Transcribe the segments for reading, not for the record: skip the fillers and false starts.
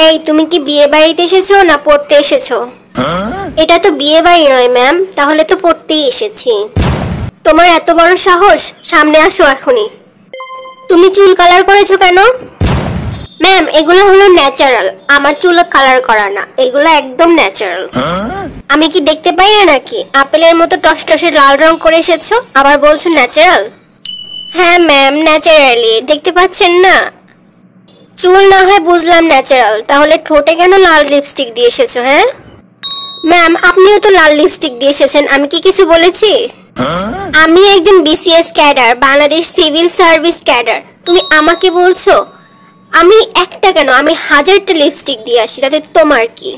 এই তুমি কি বিয়ে বাড়িতে এসেছো না পড়তে এসেছো? এটা তো বিয়ে বাড়ি নয় ম্যাম, তাহলে তো পড়তেই এসেছি। তোমার এত বড় সাহস, সামনে আসো এখনই। তুমি চুল কালার করেছো কেন? ম্যাম এগুলো হলো ন্যাচারাল, আমার চুল কালার করা না, এগুলো একদম ন্যাচারাল। আমি কি দেখতে পাই না নাকি আপেলের মতো টসটসে লাল রং করে এসেছো, আবার বলছো ন্যাচারাল? হ্যাঁ ম্যাম ন্যাচারালি, দেখতে পাচ্ছেন না? চুল না হয় বুঝলাম ন্যাচারাল, তাহলে ঠোঁটে কেন লাল লিপস্টিক দিয়ে এসেছো? হ্যাঁ ম্যাম আপনিও তো লাল লিপস্টিক দিয়ে এসেছেন, আমি কি কিছু বলেছি? আমি একজন BCS cadre, Bangladesh civil service cadre, তুমি আমাকে বলছো? আমি একটা কেন, আমি 1000টা লিপস্টিক দিয়ে আসি, তাতে তোমার কি?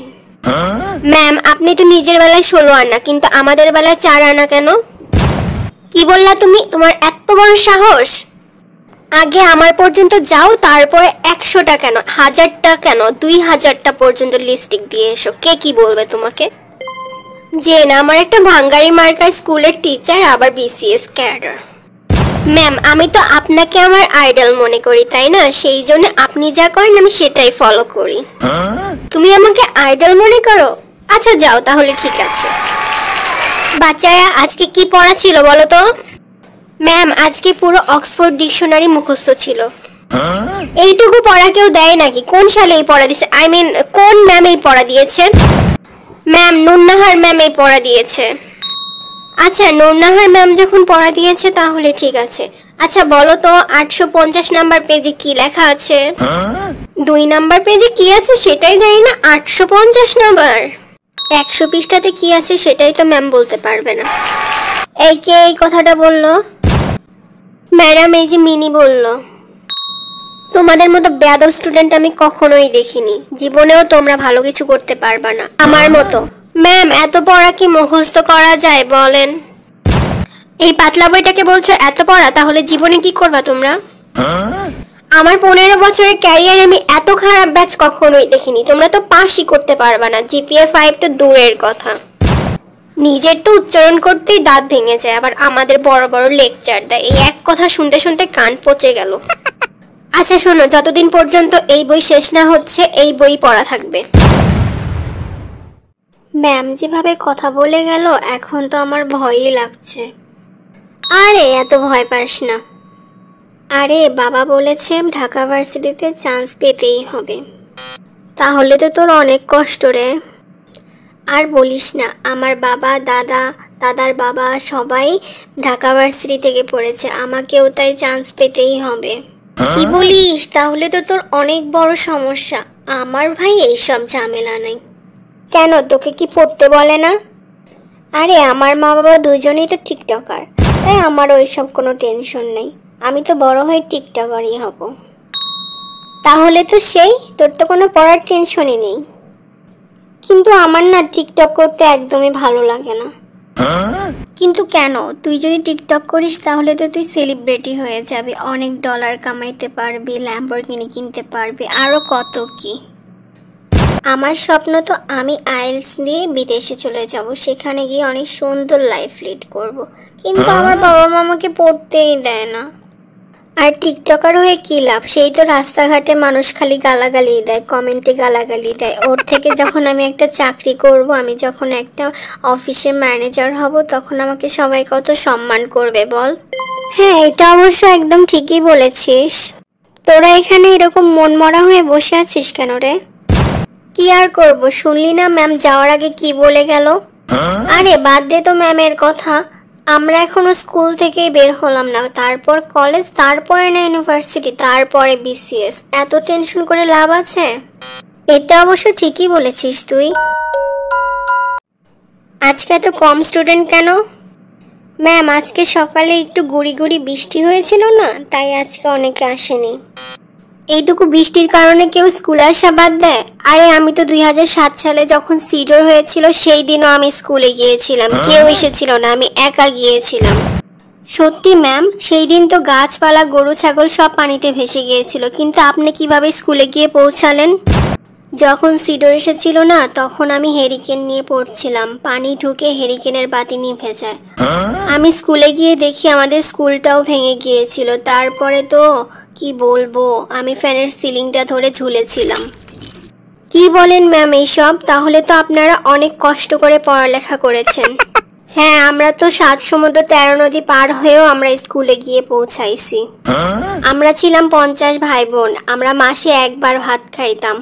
ম্যাম আপনি তো নিজের বেলায় 16 আনা, কিন্তু আমাদের বেলায় 4 আনা কেন? কি বললা তুমি? তোমার এত বড় সাহস! আগে আমার পর্যন্ত যাও, তারপরে 100টা কেন, 1000টা কেন, 2000টা পর্যন্ত লিপস্টিক দিয়ে এসো, কে কি বলবে তোমাকে? যে না আমার একটা ভাঙ্গারি মার্কা স্কুলের টিচার, আবার বিসিএস ক্যাডার। ম্যাম আমি তো আপনাকে আমার আইডল মনে করি, তাই না? সেই জন্য আপনি যা করেন আমি সেটাই ফলো করি। তুমি আমাকে আইডল মনে করো? আচ্ছা যাও তাহলে, ঠিক আছে। বাচ্চারা আজকে কি পড়া ছিল বলো তো? ম্যাম আজকে পুরো অক্সফোর্ড ডিকশনারি মুখস্থ ছিল। এইটুকু পড়া কেউ দেয় নাকি? কোন সালে এই পড়া দিয়েছে, আই মিন কোন ম্যাম এই পড়া দিয়েছে? ম্যাম নুন্নাহার ম্যাম এই পড়া দিয়েছে। আচ্ছা নুন্নাহার ম্যাম যখন পড়া দিয়েছে তাহলে ঠিক আছে। আচ্ছা বলো তো 850 নাম্বার পেজে কি লেখা আছে? 2 নাম্বার পেজে কি আছে সেটাই জানি না, 850 নাম্বার 100 পৃষ্ঠাতে কি আছে সেটাই তো ম্যাম বলতে পারবে না। এই কে এই কথাটা বললো? ম্যাডাম এই যে মিনি বলল। তোমাদের মতো বেয়াদব স্টুডেন্ট আমি কখনোই দেখিনি, জীবনেও তোমরা ভালো কিছু করতে পারবা না আমার মতো। ম্যাম এত পড়া কি মুখস্থ করা যায় বলেন? এই পাতলা বইটাকে বলছো এত পড়া, তাহলে জীবনে কি করবা তোমরা? আমার 15 বছরের ক্যারিয়ারে আমি এত খারাপ ব্যাচ কখনোই দেখিনি। তোমরা তো পাসই করতে পারবা না, জিপিএ 5 তো দূরের কথা। নিজের তো উচ্চারণ করতেই দাঁত ভেঙে যায়, আবার আমাদের বড় বড় লেকচার দেয়। এই এক কথা শুনতে শুনতে কান পচে গেল। আচ্ছা শোনো, যতদিন পর্যন্ত এই বই শেষ না হচ্ছে এই বই পড়া থাকবে। ম্যাম যেভাবে কথা বলে গেল এখন তো আমার ভয়ই লাগছে। আরে এত ভয় পাস না। আরে বাবা বলেছে ঢাকা ভার্সিটিতে চান্স পেতেই হবে। তাহলে তো তোর অনেক কষ্ট রে। আর বলিস না, আমার বাবা দাদা দাদার বাবা সবাই ঢাকা ভার্সিটি থেকে পড়েছে, আমাকেও তাই চান্স পেতেই হবে। কি বলিস? তাহলে তো তোর অনেক বড় সমস্যা। আমার ভাই এইসব ঝামেলা নাই। কেন তোকে কি পড়তে বলে না? আরে আমার মা বাবা দুজনেই তো টিকটকার, তাই আমার ওইসব কোনো টেনশন নেই। আমি তো বড় হয়ে টিকটকারই হব। তাহলে তো সেই, তোর তো কোনো পড়ার টেনশনই নেই। কিন্তু আমার না টিকটক করতে একদমই ভালো লাগে না। কিন্তু কেন? তুই যদি টিকটক করিস তাহলে তো তুই সেলিব্রিটি হয়ে যাবি, অনেক ডলার কামাইতে পারবি, ল্যাম্বরগিনি কিনতে পারবি, আরো কত কি। আমার স্বপ্ন তো আমি আইএলটিএস দিয়ে বিদেশে চলে যাব, সেখানে গিয়ে অনেক সুন্দর লাইফ লিড করব। কিন্তু আমার বাবা মা আমাকে পড়তেই দেয় না। আর টিকটকার হয়ে কি লাভ? সেই তো রাস্তাঘাটে মানুষ খালি গালাগালি দেয়, কমেন্টে গালাগালি দেয়। ওর থেকে যখন আমি একটা চাকরি করব, আমি যখন একটা অফিসের ম্যানেজার হব, তখন আমাকে সবাই কত সম্মান করবে বল? হ্যাঁ এটা অবশ্য একদম ঠিকই বলেছিস। তোরা এখানে এরকম মনমরা হয়ে বসে আছিস কেন রে? কি আর করব, শুনলি না ম্যাম যাওয়ার আগে কি বলে গেল? আরে বাদ দে তো ম্যামের কথা। আমরা এখনো স্কুল থেকেই বের হলাম না, তারপর কলেজ, তারপরে না ইউনিভার্সিটি, তারপরে বিসিএস। এত টেনশন করে লাভ আছে? এটা অবশ্য ঠিকই বলেছিস তুই। আজকে এত কম স্টুডেন্ট কেন? ম্যাম আজকে সকালে একটু গুড়ি গুড়ি বৃষ্টি হয়েছিল না, তাই আজকে অনেকে আসেনি। এইটুকু বৃষ্টির কারণে কেউ স্কুলে আসা বাদ দেয়? আরে আমি তো 2007 সালে যখন সিডর হয়েছিল সেই দিনও আমি স্কুলে গিয়েছিলাম, কেউ এসেছিল না, আমি একা গিয়েছিলাম। সত্যি ম্যাম, সেই দিন তো গাছপালা গরু ছাগল সব পানিতে ভেসে গিয়েছিল, কিন্তু আপনি কিভাবে স্কুলে গিয়ে পৌঁছালেন? যখন সিডর এসেছিল না তখন আমি হেরিকেন নিয়ে পড়ছিলাম, পানি ঢুকে হেরিকেনের বাতি নিভে যায়। আমি স্কুলে গিয়ে দেখি আমাদের স্কুলটাও ভেঙে গিয়েছিল। তারপরে তো কি বলবো, আমি ফ্যানের সিলিংটা ধরে ঝুলেছিলাম। কি বলেন ম্যাম এইসব? তাহলে তো আপনারা অনেক কষ্ট করে পড়ালেখা করেছেন। হ্যাঁ, আমরা তো 7 সমুদ্র 13 নদী পার হয়েও আমরা স্কুলে গিয়ে পৌঁছাইছি। আমরা ছিলাম 50 ভাই বোন। আমরা মাসে একবার ভাত খাইতাম।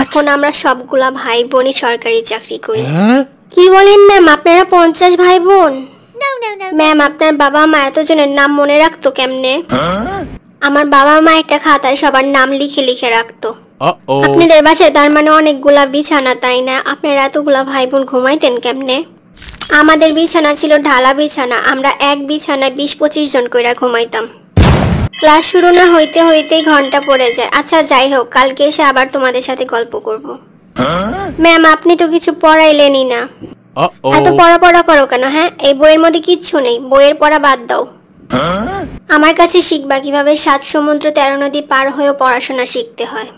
এখন আমরা সবগুলা ভাই বোনই সরকারি চাকরি করি। কি বলেন ম্যাম, আপনারা 50 ভাই বোন? ম্যাম, আপনার বাবা মা এতজনের নাম মনে রাখতো কেমনে? আমার বাবা মা একটা খাতায় সবার নাম লিখে লিখে রাখতো। আপনাদের বাসায় তার মানে অনেকগুলা বিছানা, তাই না? আপনারা এতগুলা ভাই বোন ঘুমাইতেন কেমনে? আমাদের বিছানা ছিল ঢালা বিছানা। আমরা এক বিছানায় 20-25 জন কইরা ঘুমাইতাম। ক্লাস শুরু না হইতে হইতেই ঘন্টা পড়ে যায়। আচ্ছা যাই হোক, কালকে এসে আবার তোমাদের সাথে গল্প করব। ম্যাম, আপনি তো কিছু পড়াইলেনই না। এত পড়া করো কেন? হ্যাঁ, এই বইয়ের মধ্যে কিচ্ছু নেই। বইয়ের পড়া বাদ দাও। আমার কাছে শিখবা কিভাবে 7 সমুদ্র 13 নদী পার হয়েও পড়াশোনা শিখতে হয়।